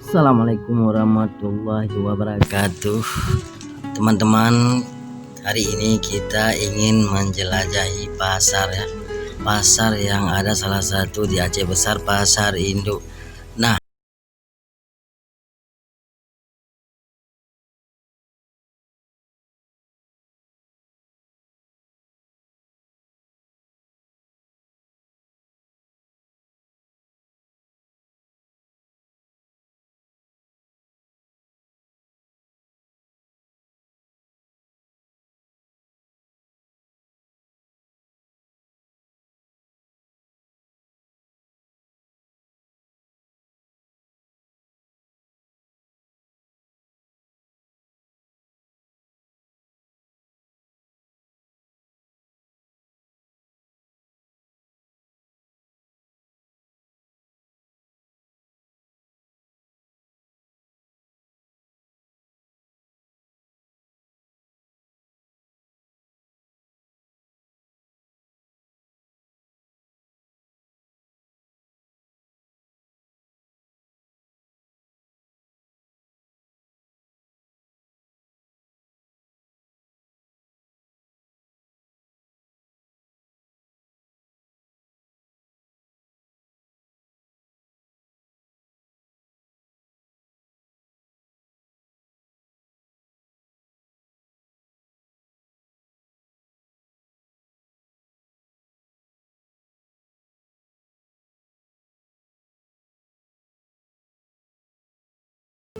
Assalamualaikum warahmatullahi wabarakatuh. Teman-teman, hari ini kita ingin menjelajahi pasar ya. Pasar yang ada salah satu di Aceh Besar, Pasar Induk. Nah,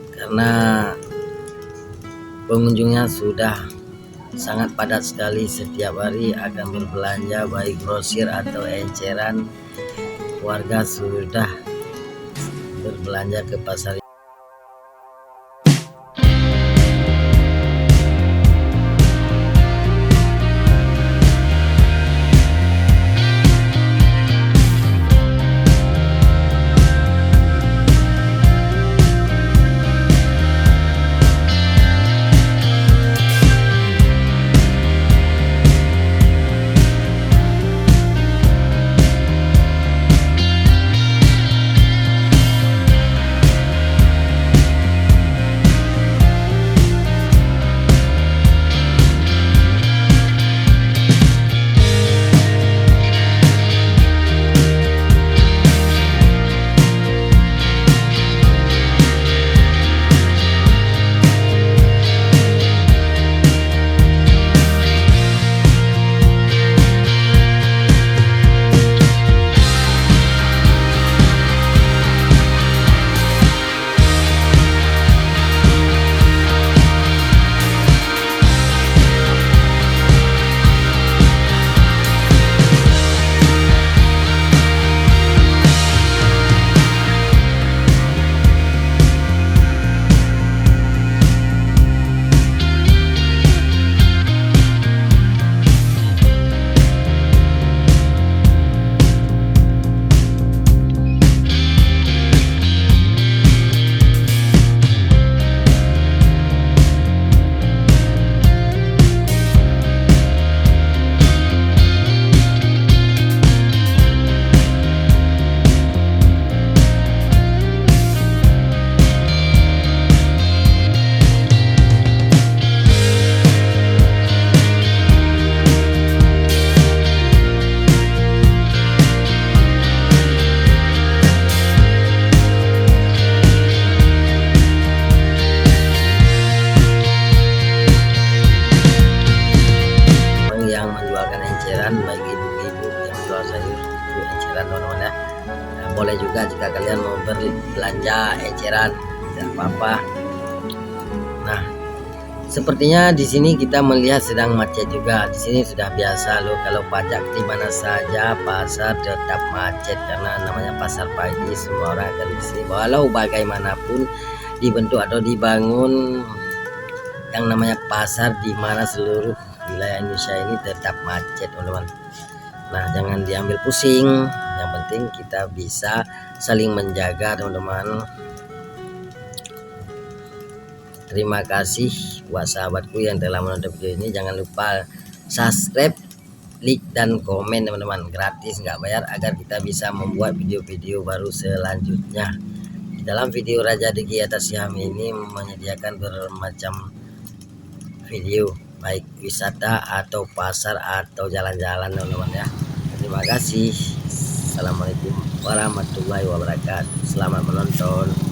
karena pengunjungnya sudah sangat padat sekali, setiap hari akan berbelanja baik grosir atau eceran, warga sudah berbelanja ke pasar. Yang menjualkan eceran bagi ibu-ibu yang jual sayur itu eceran teman-teman ya. Nah, boleh juga jika kalian mau berbelanja eceran, tidak apa-apa. Nah, sepertinya di sini kita melihat sedang macet juga. Di sini sudah biasa loh, kalau pajak di mana saja pasar tetap macet karena namanya pasar pagi, semua orang akan di sini. Walau bagaimanapun dibentuk atau dibangun yang namanya pasar di mana seluruh wilayah Indonesia ini tetap macet teman-teman. Nah, jangan diambil pusing, yang penting kita bisa saling menjaga teman-teman. Terima kasih buat sahabatku yang telah menonton video ini. Jangan lupa subscribe, like, dan komen teman-teman, gratis nggak bayar, agar kita bisa membuat video-video baru selanjutnya. Dalam video Raja Diki Atas Siam ini menyediakan bermacam video, baik wisata atau pasar atau jalan-jalan teman-teman ya. Terima kasih. Assalamualaikum warahmatullahi wabarakatuh. Selamat menonton.